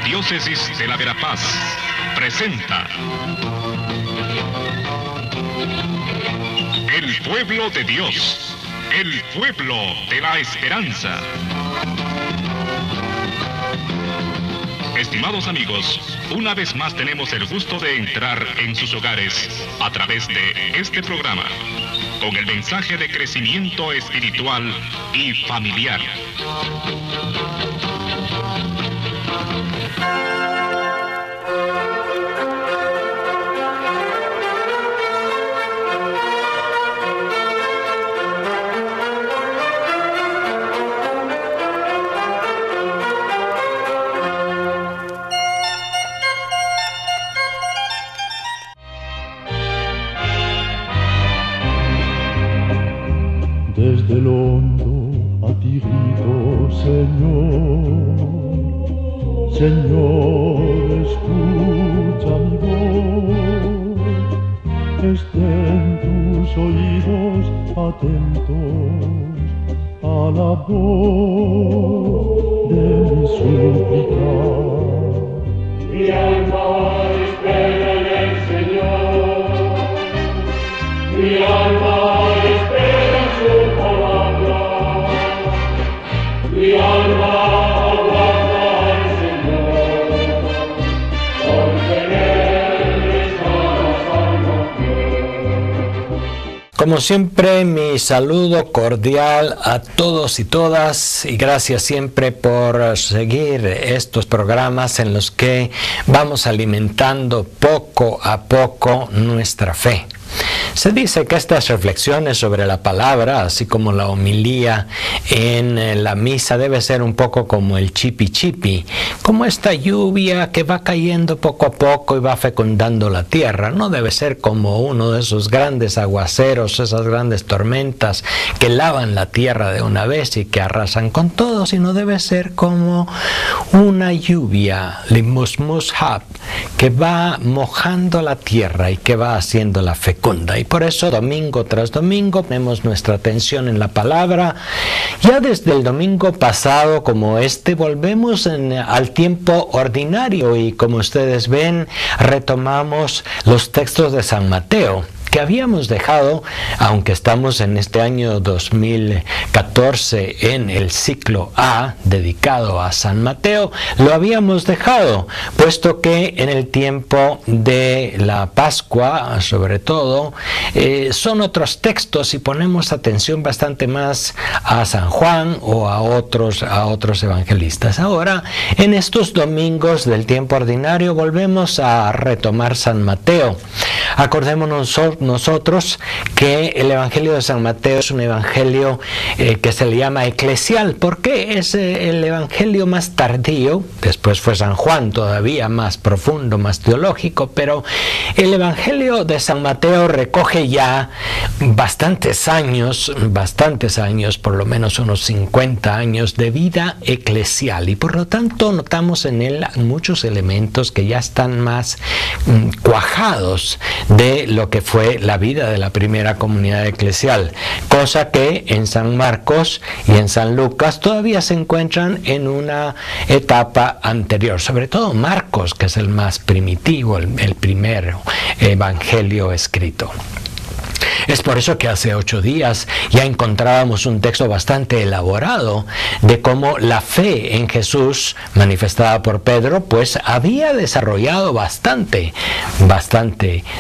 Arquidiócesis de la Verapaz presenta El Pueblo de Dios, el pueblo de la esperanza. Estimados amigos, una vez más tenemos el gusto de entrar en sus hogares a través de este programa, con el mensaje de crecimiento espiritual y familiar. Desde el hondo a ti grito, Señor, Señor, escucha mi voz, estén tus oídos atentos a la voz de mi súplica. Mi alma espera en el Señor, mi alma espera en su palabra, mi alma aguarda al Señor, porque en Él está la salvación. Como siempre, mi saludo cordial a todos y todas, y gracias siempre por seguir estos programas en los que vamos alimentando poco a poco nuestra fe. Se dice que estas reflexiones sobre la palabra, así como la homilía en la misa, debe ser un poco como el chipi chipi, como esta lluvia que va cayendo poco a poco y va fecundando la tierra. No debe ser como uno de esos grandes aguaceros, esas grandes tormentas que lavan la tierra de una vez y que arrasan con todo, sino debe ser como una lluvia, limusmushab, que va mojando la tierra y que va haciéndola fecunda. Y por eso domingo tras domingo ponemos nuestra atención en la palabra. Ya desde el domingo pasado, como este, volvemos al tiempo ordinario y, como ustedes ven, retomamos los textos de San Mateo, que habíamos dejado, aunque estamos en este año 2014 en el ciclo A dedicado a San Mateo, lo habíamos dejado, puesto que en el tiempo de la Pascua, sobre todo, son otros textos y ponemos atención bastante más a San Juan o a otros evangelistas. Ahora, en estos domingos del tiempo ordinario, volvemos a retomar San Mateo. Acordémonos nosotros que el Evangelio de San Mateo es un evangelio que se le llama eclesial, porque es el evangelio más tardío. Después fue San Juan, todavía más profundo, más teológico, pero el Evangelio de San Mateo recoge ya bastantes años, por lo menos unos 50 años de vida eclesial, y por lo tanto notamos en él muchos elementos que ya están más cuajados de lo que fue la vida de la primera comunidad eclesial, cosa que en San Marcos y en San Lucas todavía se encuentran en una etapa anterior, sobre todo Marcos, que es el más primitivo, el primer evangelio escrito. Es por eso que hace 8 días ya encontrábamos un texto bastante elaborado de cómo la fe en Jesús, manifestada por Pedro, pues había desarrollado bastante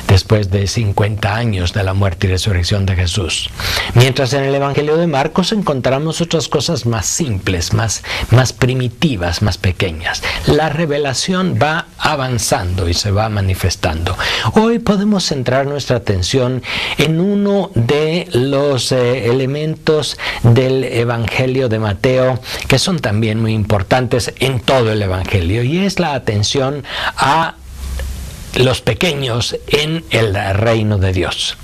después de 50 años de la muerte y resurrección de Jesús. Mientras en el Evangelio de Marcos encontramos otras cosas más simples, más primitivas, más pequeñas. La revelación va avanzando y se va manifestando. Hoy podemos centrar nuestra atención en uno de los elementos del Evangelio de Mateo que son también muy importantes en todo el Evangelio, y es la atención a los pequeños en el reino de Dios.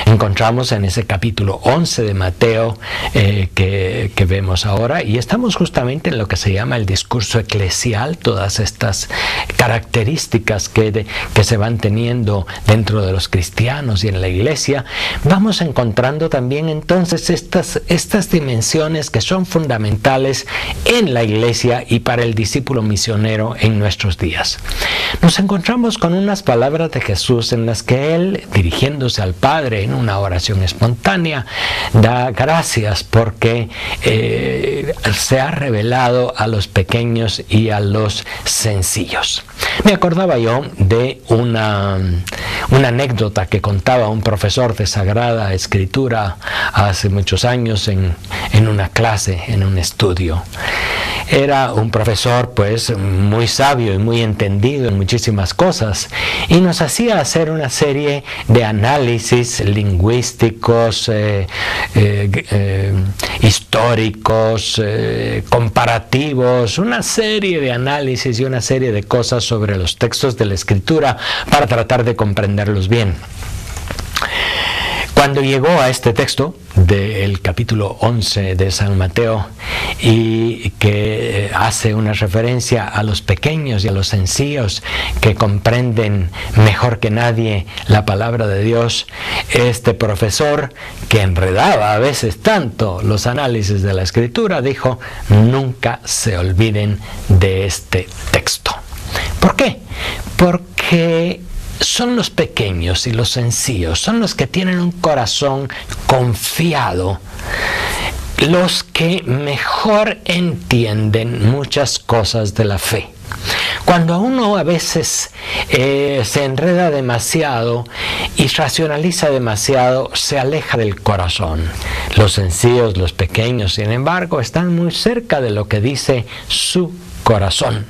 encontramos en ese capítulo 11 de Mateo que vemos ahora, y estamos justamente en lo que se llama el discurso eclesial, todas estas características que se van teniendo dentro de los cristianos y en la iglesia. Vamos encontrando también entonces estas dimensiones que son fundamentales en la iglesia y para el discípulo misionero en nuestros días. Nos encontramos con unas palabras de Jesús en las que Él, dirigiéndose al Padre en una oración espontánea, da gracias porque se ha revelado a los pequeños y a los sencillos. Me acordaba yo de una anécdota que contaba un profesor de Sagrada Escritura hace muchos años en una clase, en un estudio. Era un profesor pues muy sabio y muy entendido en muchísimas cosas, y nos hacía hacer una serie de análisis lingüísticos, históricos, comparativos, una serie de análisis y una serie de cosas sobre los textos de la Escritura para tratar de comprenderlos bien. Cuando llegó a este texto del capítulo 11 de San Mateo, y que hace una referencia a los pequeños y a los sencillos que comprenden mejor que nadie la palabra de Dios, este profesor, que enredaba a veces tanto los análisis de la Escritura, dijo: nunca se olviden de este texto. ¿Por qué? Porque son los pequeños y los sencillos, son los que tienen un corazón confiado, los que mejor entienden muchas cosas de la fe. Cuando uno a veces se enreda demasiado y racionaliza demasiado, se aleja del corazón. Los sencillos, los pequeños, sin embargo, están muy cerca de lo que dice su corazón.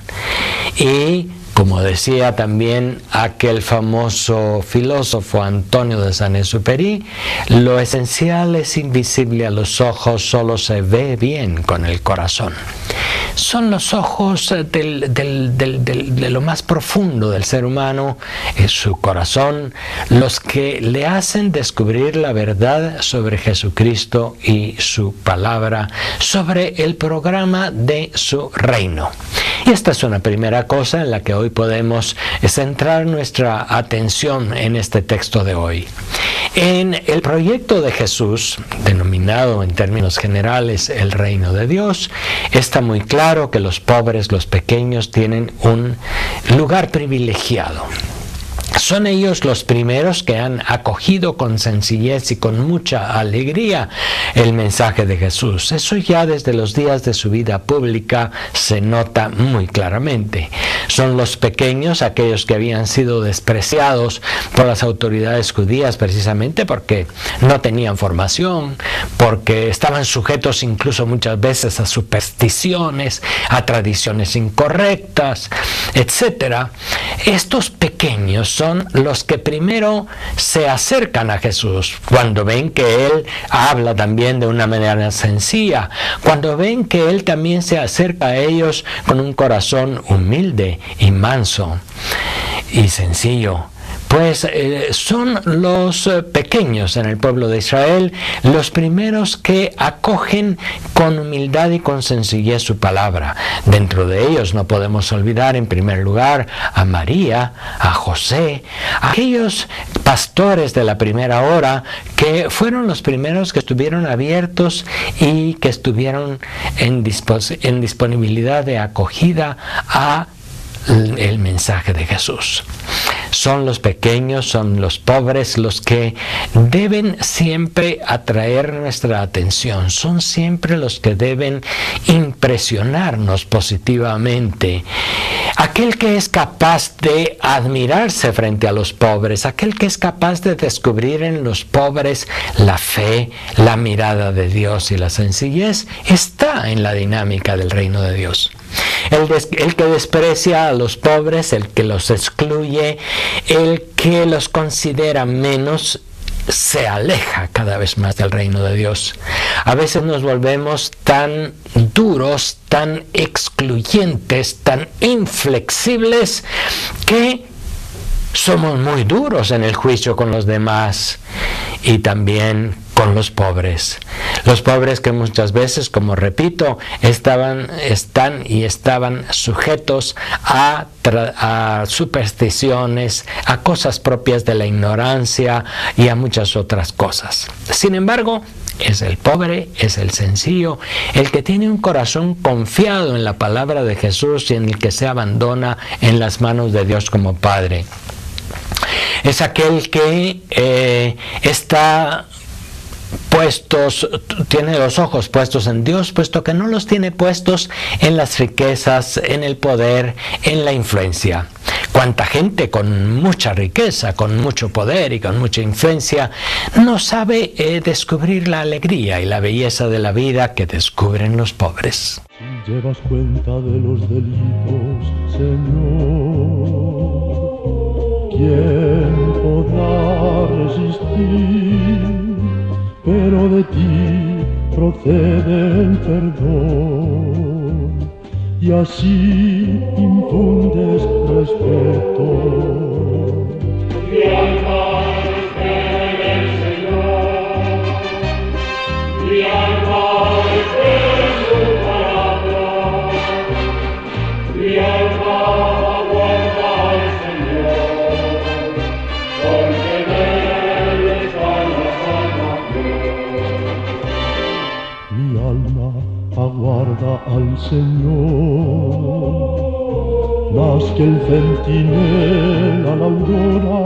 Y como decía también aquel famoso filósofo Antonio de Saint-Exupéry, lo esencial es invisible a los ojos, solo se ve bien con el corazón. Son los ojos de lo más profundo del ser humano, es su corazón, los que le hacen descubrir la verdad sobre Jesucristo y su palabra, sobre el programa de su reino. Y esta es una primera cosa en la que hoy podemos centrar nuestra atención en este texto de hoy. En el proyecto de Jesús, denominado en términos generales el reino de Dios, está muy claro que los pobres, los pequeños, tienen un lugar privilegiado. Son ellos los primeros que han acogido con sencillez y con mucha alegría el mensaje de Jesús. Eso ya desde los días de su vida pública se nota muy claramente. Son los pequeños aquellos que habían sido despreciados por las autoridades judías precisamente porque no tenían formación, porque estaban sujetos incluso muchas veces a supersticiones, a tradiciones incorrectas, etc. Estos pequeños son los que primero se acercan a Jesús, cuando ven que Él habla también de una manera sencilla, cuando ven que Él también se acerca a ellos con un corazón humilde y manso y sencillo. Pues son los pequeños en el pueblo de Israel los primeros que acogen con humildad y con sencillez su palabra. Dentro de ellos no podemos olvidar en primer lugar a María, a José, a aquellos pastores de la primera hora que fueron los primeros que estuvieron abiertos y que estuvieron en disponibilidad de acogida a el mensaje de Jesús. Son los pequeños, son los pobres los que deben siempre atraer nuestra atención, son siempre los que deben impresionarnos positivamente. Aquel que es capaz de admirarse frente a los pobres, aquel que es capaz de descubrir en los pobres la fe, la mirada de Dios y la sencillez, está en la dinámica del reino de Dios. El que desprecia a los pobres, el que los excluye, el que los considera menos, se aleja cada vez más del reino de Dios. A veces nos volvemos tan duros, tan excluyentes, tan inflexibles, que somos muy duros en el juicio con los demás y también con los pobres. Los pobres que muchas veces, como repito, estaban sujetos a supersticiones, a cosas propias de la ignorancia y a muchas otras cosas. Sin embargo, es el pobre, es el sencillo, el que tiene un corazón confiado en la palabra de Jesús y en el que se abandona en las manos de Dios como Padre. Es aquel que tiene los ojos puestos en Dios, puesto que no los tiene puestos en las riquezas, en el poder, en la influencia. Cuánta gente con mucha riqueza, con mucho poder y con mucha influencia no sabe descubrir la alegría y la belleza de la vida que descubren los pobres. Si llevas cuenta de los delitos, Señor, ¿quién podrá resistir? Pero de ti procede el perdón, y así infundes respeto. Mi alma espera en el Señor, mi alma espera en su palabra, mi alma aguarda al Señor, porque en él está la salvación. Mi alma aguarda al Señor, más que el centinela a la aurora.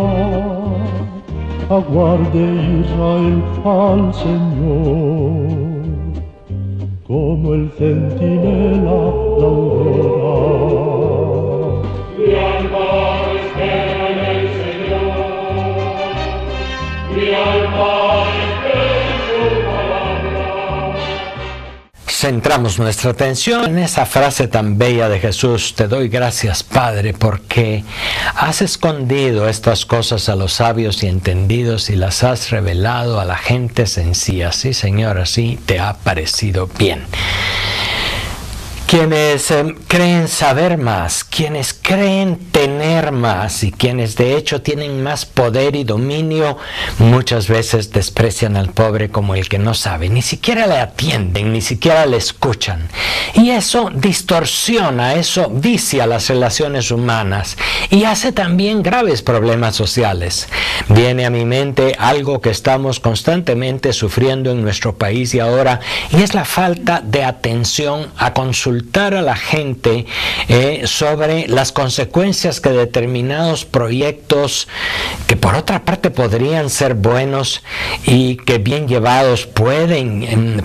Aguarde Israel al Señor, como el centinela la aurora. Mi alma espera en el Señor, mi alma espera en su palabra. Centramos nuestra atención en esa frase tan bella de Jesús: te doy gracias, Padre, porque has escondido estas cosas a los sabios y entendidos y las has revelado a la gente sencilla. Sí, Señor, así te ha parecido bien. Quienes creen saber más, quienes creen tener más y quienes de hecho tienen más poder y dominio, muchas veces desprecian al pobre como el que no sabe, ni siquiera le atienden, ni siquiera le escuchan. Y eso distorsiona, eso vicia las relaciones humanas y hace también graves problemas sociales. Viene a mi mente algo que estamos constantemente sufriendo en nuestro país y ahora, y es la falta de atención a consultar a la gente sobre las consecuencias que determinados proyectos, que por otra parte podrían ser buenos y que bien llevados pueden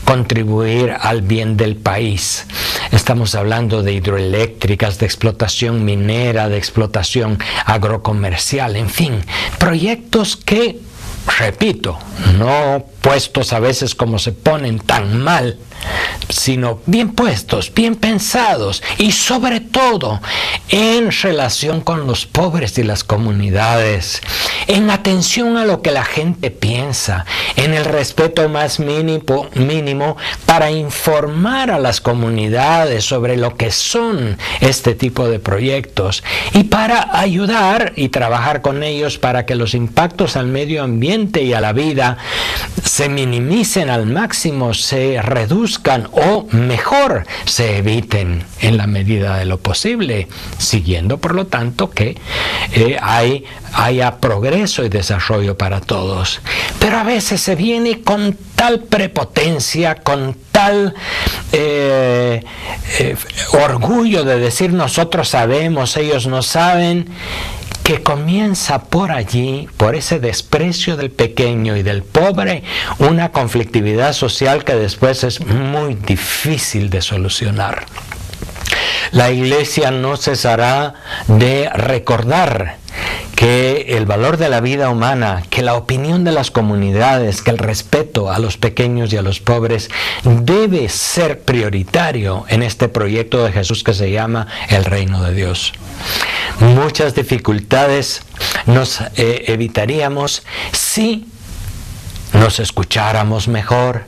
contribuir al bien del país. Estamos hablando de hidroeléctricas, de explotación minera, de explotación agrocomercial, en fin, proyectos que, repito, no puestos a veces como se ponen tan mal, sino bien puestos, bien pensados y sobre todo en relación con los pobres y las comunidades, en atención a lo que la gente piensa, en el respeto más mínimo para informar a las comunidades sobre lo que son este tipo de proyectos y para ayudar y trabajar con ellos para que los impactos al medio ambiente y a la vida se minimicen al máximo, se reduzcan o mejor se eviten en la medida de lo posible, siguiendo por lo tanto que haya progreso y desarrollo para todos. Pero a veces se viene con tal prepotencia, con tal orgullo de decir nosotros sabemos, ellos no saben, que comienza por allí, por ese desprecio del pequeño y del pobre, una conflictividad social que después es muy difícil de solucionar. La Iglesia no cesará de recordar que el valor de la vida humana, que la opinión de las comunidades, que el respeto a los pequeños y a los pobres debe ser prioritario en este proyecto de Jesús que se llama el Reino de Dios. Muchas dificultades nos evitaríamos si nos escucháramos mejor,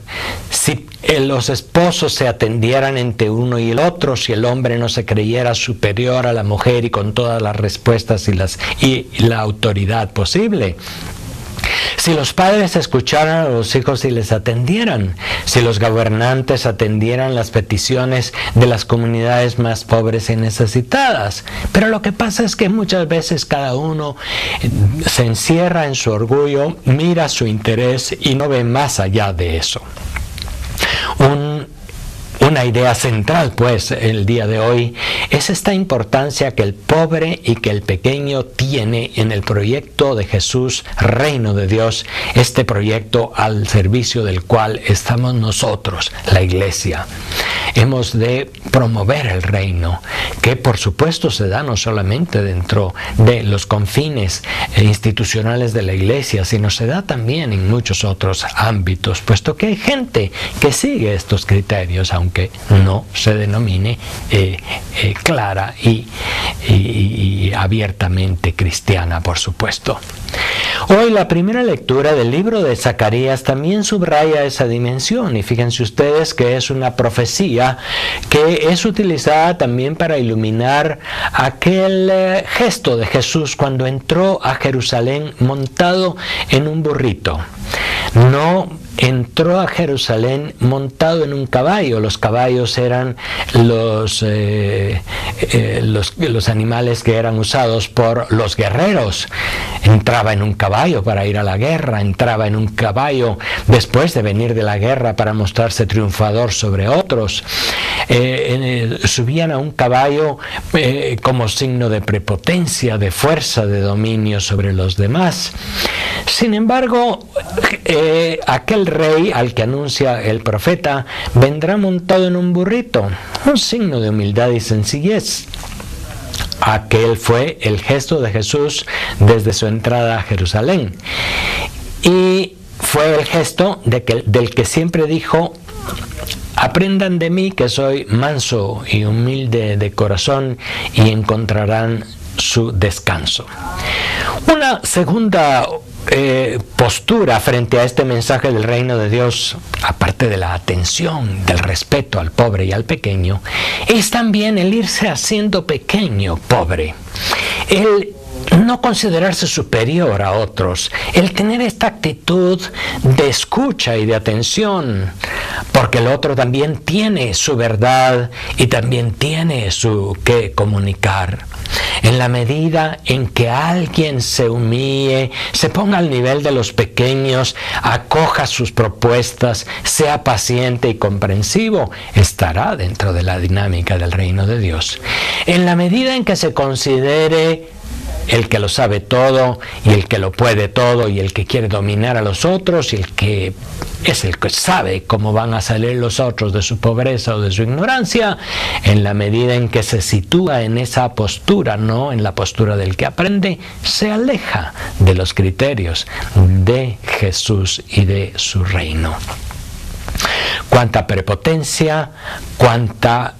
si los esposos se atendieran entre uno y el otro, si el hombre no se creyera superior a la mujer y con todas las respuestas y la autoridad posible. Si los padres escucharan a los hijos y les atendieran, si los gobernantes atendieran las peticiones de las comunidades más pobres y necesitadas. Pero lo que pasa es que muchas veces cada uno se encierra en su orgullo, mira su interés y no ve más allá de eso. Una idea central, pues, el día de hoy es esta importancia que el pobre y que el pequeño tiene en el proyecto de Jesús, Reino de Dios, este proyecto al servicio del cual estamos nosotros, la Iglesia. Hemos de promover el reino, que por supuesto se da no solamente dentro de los confines institucionales de la Iglesia, sino se da también en muchos otros ámbitos, puesto que hay gente que sigue estos criterios, aunque no se denomine clara y abiertamente cristiana, por supuesto. Hoy la primera lectura del libro de Zacarías también subraya esa dimensión, y fíjense ustedes que es una profecía que es utilizada también para iluminar aquel gesto de Jesús cuando entró a Jerusalén montado en un burrito. No entró a Jerusalén montado en un caballo. Los caballos eran los animales que eran usados por los guerreros. Entraba en un caballo para ir a la guerra, entraba en un caballo después de venir de la guerra para mostrarse triunfador sobre otros. Subían a un caballo como signo de prepotencia, de fuerza, de dominio sobre los demás. Sin embargo, aquel rey al que anuncia el profeta vendrá montado en un burrito, un signo de humildad y sencillez. Aquel fue el gesto de Jesús desde su entrada a Jerusalén. Y fue el gesto del que siempre dijo: aprendan de mí que soy manso y humilde de corazón y encontrarán su descanso. Una segunda postura frente a este mensaje del reino de Dios, aparte de la atención, del respeto al pobre y al pequeño, es también el irse haciendo pequeño, pobre. El no considerarse superior a otros, el tener esta actitud de escucha y de atención, porque el otro también tiene su verdad y también tiene su que comunicar. En la medida en que alguien se humille, se ponga al nivel de los pequeños, acoja sus propuestas, sea paciente y comprensivo, estará dentro de la dinámica del reino de Dios. En la medida en que se considere el que lo sabe todo y el que lo puede todo y el que quiere dominar a los otros y el que es el que sabe cómo van a salir los otros de su pobreza o de su ignorancia, en la medida en que se sitúa en esa postura, no en la postura del que aprende, se aleja de los criterios de Jesús y de su reino. Cuánta prepotencia, cuánto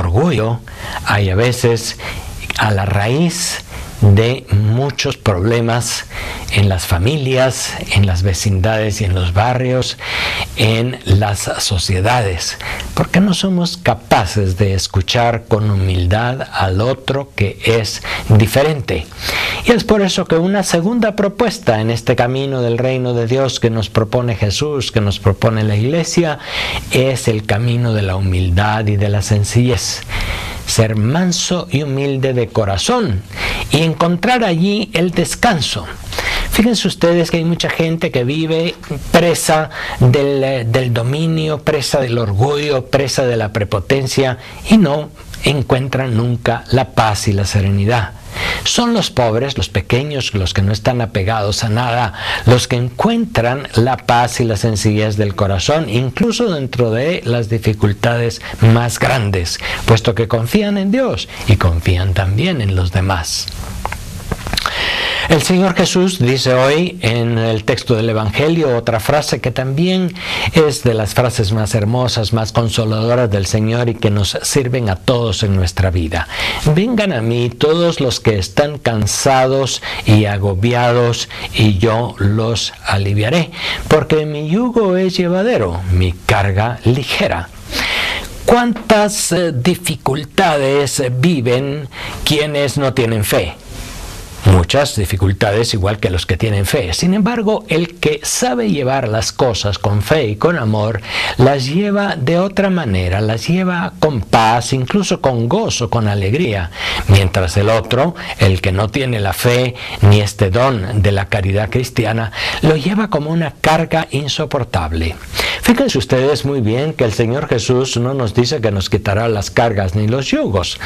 orgullo hay a veces a la raíz de muchos problemas en las familias, en las vecindades y en los barrios, en las sociedades, porque no somos capaces de escuchar con humildad al otro que es diferente. Y es por eso que una segunda propuesta en este camino del reino de Dios que nos propone Jesús, que nos propone la Iglesia, es el camino de la humildad y de la sencillez. Ser manso y humilde de corazón y encontrar allí el descanso. Fíjense ustedes que hay mucha gente que vive presa del dominio, presa del orgullo, presa de la prepotencia y no encuentran nunca la paz y la serenidad. Son los pobres, los pequeños, los que no están apegados a nada, los que encuentran la paz y la sencillez del corazón, incluso dentro de las dificultades más grandes, puesto que confían en Dios y confían también en los demás. El Señor Jesús dice hoy en el texto del Evangelio otra frase que también es de las frases más hermosas, más consoladoras del Señor y que nos sirven a todos en nuestra vida. Vengan a mí todos los que están cansados y agobiados y yo los aliviaré, porque mi yugo es llevadero, mi carga ligera. ¿Cuántas dificultades viven quienes no tienen fe? Muchas dificultades igual que los que tienen fe. Sin embargo, el que sabe llevar las cosas con fe y con amor, las lleva de otra manera, las lleva con paz, incluso con gozo, con alegría. Mientras el otro, el que no tiene la fe ni este don de la caridad cristiana, lo lleva como una carga insoportable. Fíjense ustedes muy bien que el Señor Jesús no nos dice que nos quitará las cargas ni los yugos.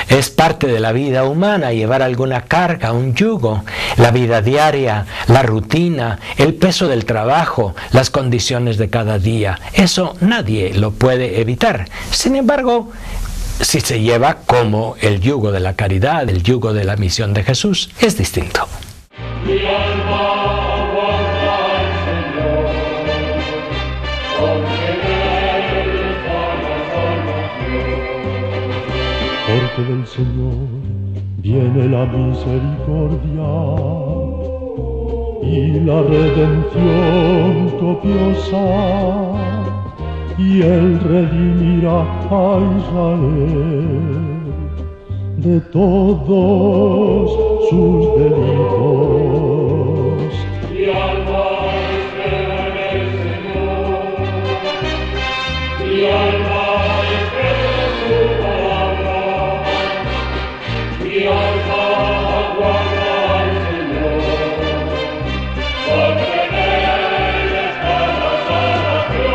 Es parte de la vida humana llevar alguna carga, un yugo, la vida diaria, la rutina, el peso del trabajo, las condiciones de cada día. Eso nadie lo puede evitar. Sin embargo, si se lleva como el yugo de la caridad, el yugo de la misión de Jesús, es distinto. Mi alma aguarda al Señor, porque de Él está la salvación. Porque del Señor viene la misericordia y la redención copiosa, y Él redimirá a Israel de todos sus delitos. Mi alma espera en el Señor, mi alma espera su palabra, mi alma aguarda al Señor, porque en Él está la salvación.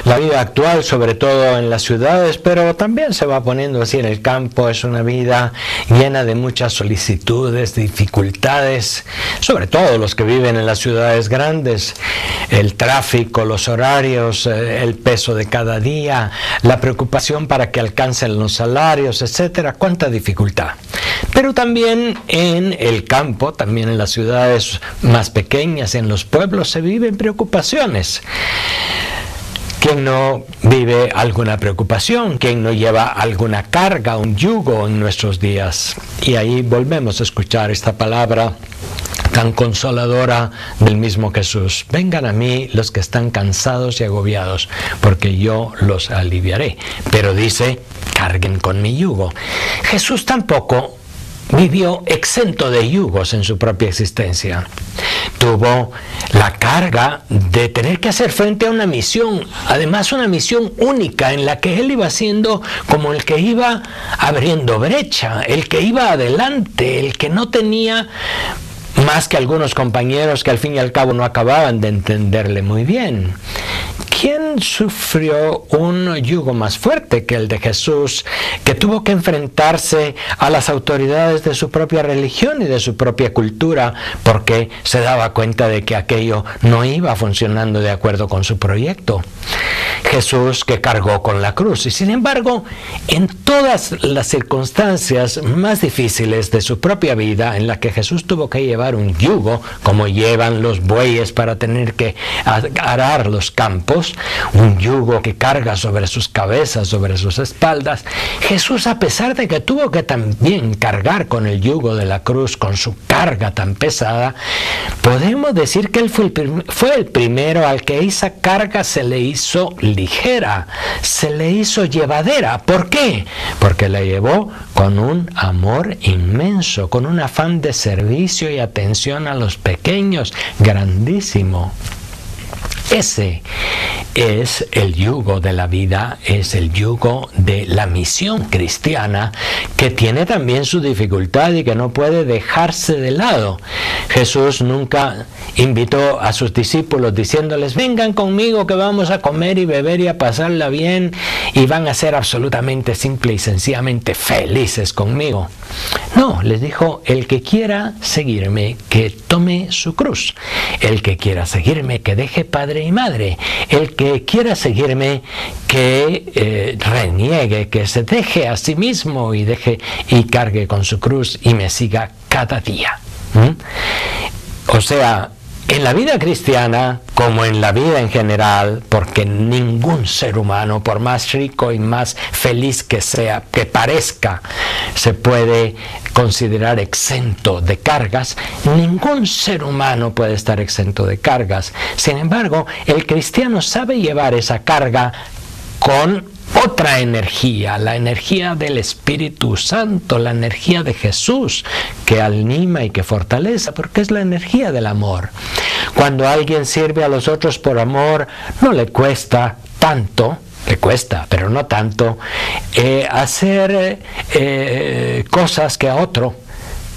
La vida actual, sobre todo en las ciudades, pero también se va poniendo así en el campo, es una vida llena de muchas solicitudes, dificultades, sobre todo los que viven en las ciudades grandes, el tráfico, los horarios, el peso de cada día, la preocupación para que alcancen los salarios, etcétera, cuánta dificultad. Pero también en el campo, también en las ciudades más pequeñas, en los pueblos, se viven preocupaciones. ¿Quién no vive alguna preocupación? ¿Quién no lleva alguna carga, un yugo en nuestros días? Y ahí volvemos a escuchar esta palabra tan consoladora del mismo Jesús. Vengan a mí los que están cansados y agobiados, porque yo los aliviaré. Pero dice, carguen con mi yugo. Jesús tampoco vivió exento de yugos en su propia existencia. Tuvo la carga de tener que hacer frente a una misión, además una misión única en la que él iba siendo como el que iba abriendo brecha, el que iba adelante, el que no tenía más que algunos compañeros que al fin y al cabo no acababan de entenderle muy bien. ¿Quién sufrió un yugo más fuerte que el de Jesús, que tuvo que enfrentarse a las autoridades de su propia religión y de su propia cultura porque se daba cuenta de que aquello no iba funcionando de acuerdo con su proyecto? Jesús, que cargó con la cruz, y sin embargo, en todas las circunstancias más difíciles de su propia vida, en las que Jesús tuvo que llevar un yugo, como llevan los bueyes para tener que arar los campos, un yugo que carga sobre sus cabezas, sobre sus espaldas, Jesús, a pesar de que tuvo que también cargar con el yugo de la cruz, con su carga tan pesada, podemos decir que él fue el primero al que esa carga se le hizo ligera, se le hizo llevadera. ¿Por qué? Porque la llevó con un amor inmenso, con un afán de servicio y atención a los pequeños, grandísimo. Ese es el yugo de la vida, es el yugo de la misión cristiana, que tiene también su dificultad y que no puede dejarse de lado. Jesús nunca invitó a sus discípulos diciéndoles, vengan conmigo que vamos a comer y beber y a pasarla bien y van a ser absolutamente simple y sencillamente felices conmigo. No, les dijo, el que quiera seguirme, que tome su cruz. El que quiera seguirme, que deje padre y madre. El que quiera seguirme, que reniegue, que se deje a sí mismo y cargue con su cruz y me siga cada día. O sea, en la vida cristiana, como en la vida en general, porque ningún ser humano, por más rico y más feliz que sea, que parezca, se puede considerar exento de cargas, ningún ser humano puede estar exento de cargas. Sin embargo, el cristiano sabe llevar esa carga con otra energía, la energía del Espíritu Santo, la energía de Jesús, que anima y que fortalece, porque es la energía del amor. Cuando alguien sirve a los otros por amor, no le cuesta tanto, le cuesta, pero no tanto, hacer cosas que a otro,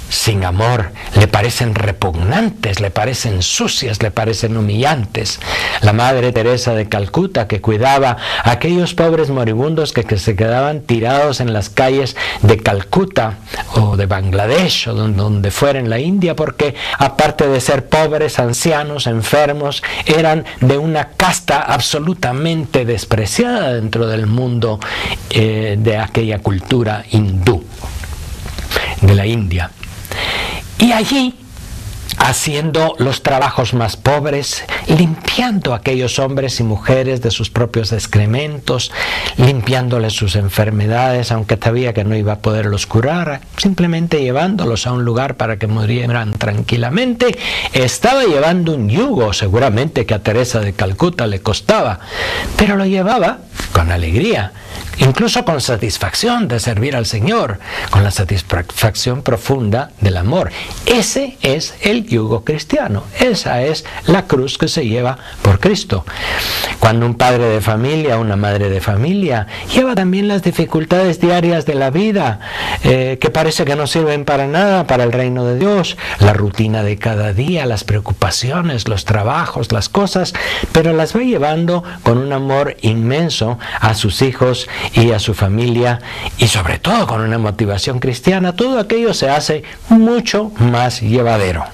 sin amor, le parecen repugnantes, le parecen sucias, le parecen humillantes. La Madre Teresa de Calcuta, que cuidaba a aquellos pobres moribundos que se quedaban tirados en las calles de Calcuta o de Bangladesh o donde fuera en la India, porque aparte de ser pobres, ancianos, enfermos, eran de una casta absolutamente despreciada dentro del mundo de aquella cultura hindú de la India. Y allí, haciendo los trabajos más pobres, limpiando a aquellos hombres y mujeres de sus propios excrementos, limpiándoles sus enfermedades, aunque sabía que no iba a poderlos curar, simplemente llevándolos a un lugar para que murieran tranquilamente. Estaba llevando un yugo, seguramente que a Teresa de Calcuta le costaba, pero lo llevaba con alegría, incluso con satisfacción de servir al Señor, con la satisfacción profunda del amor. Ese es el yugo cristiano, esa es la cruz que se lleva por Cristo. Cuando un padre de familia, una madre de familia, lleva también las dificultades diarias de la vida, que parece que no sirven para nada para el reino de Dios, la rutina de cada día, las preocupaciones, los trabajos, las cosas, pero las va llevando con un amor inmenso a sus hijos y a su familia, y sobre todo con una motivación cristiana, todo aquello se hace mucho más llevadero.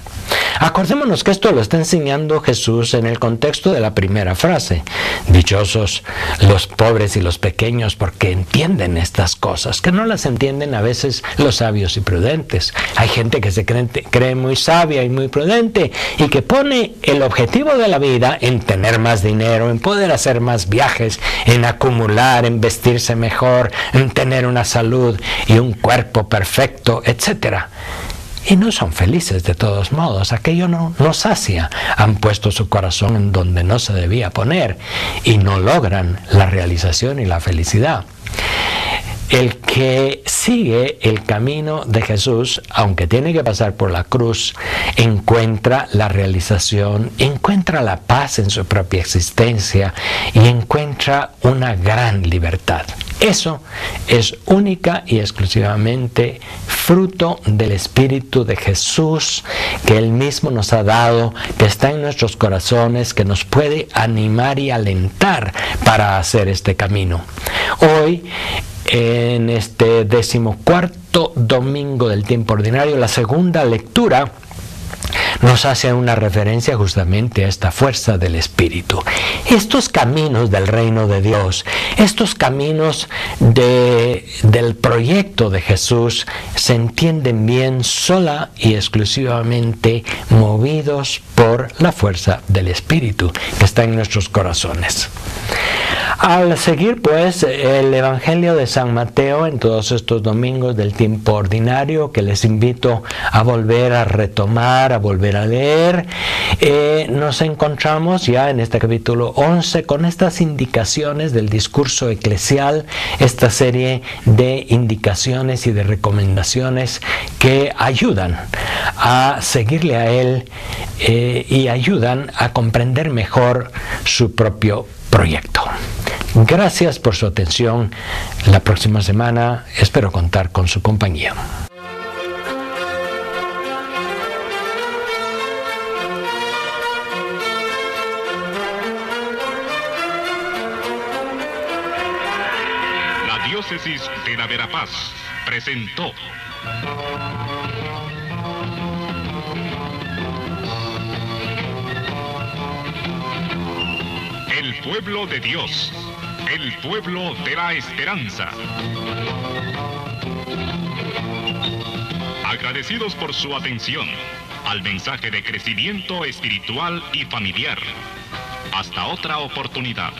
Acordémonos que esto lo está enseñando Jesús en el contexto de la primera frase. Dichosos los pobres y los pequeños porque entienden estas cosas, que no las entienden a veces los sabios y prudentes. Hay gente que se cree muy sabia y muy prudente y que pone el objetivo de la vida en tener más dinero, en poder hacer más viajes, en acumular, en vestirse mejor, en tener una salud y un cuerpo perfecto, etcétera. Y no son felices de todos modos, aquello no sacia, han puesto su corazón en donde no se debía poner y no logran la realización y la felicidad. El que sigue el camino de Jesús, aunque tiene que pasar por la cruz, encuentra la realización, encuentra la paz en su propia existencia y encuentra una gran libertad. Eso es única y exclusivamente fruto del Espíritu de Jesús que Él mismo nos ha dado, que está en nuestros corazones, que nos puede animar y alentar para hacer este camino. Hoy, en este 14º domingo del tiempo ordinario, la segunda lectura nos hace una referencia justamente a esta fuerza del Espíritu. Estos caminos del reino de Dios, estos caminos del proyecto de Jesús se entienden bien sola y exclusivamente movidos por la fuerza del Espíritu que está en nuestros corazones. Al seguir pues el Evangelio de San Mateo en todos estos domingos del tiempo ordinario, que les invito a volver a retomar, a volver a leer, nos encontramos ya en este capítulo 11 con estas indicaciones del discurso eclesial, esta serie de indicaciones y de recomendaciones que ayudan a seguirle a Él y ayudan a comprender mejor su propio proyecto. Gracias por su atención. La próxima semana espero contar con su compañía. La diócesis de la Verapaz presentó El pueblo de Dios, el pueblo de la esperanza. Agradecidos por su atención al mensaje de crecimiento espiritual y familiar. Hasta otra oportunidad.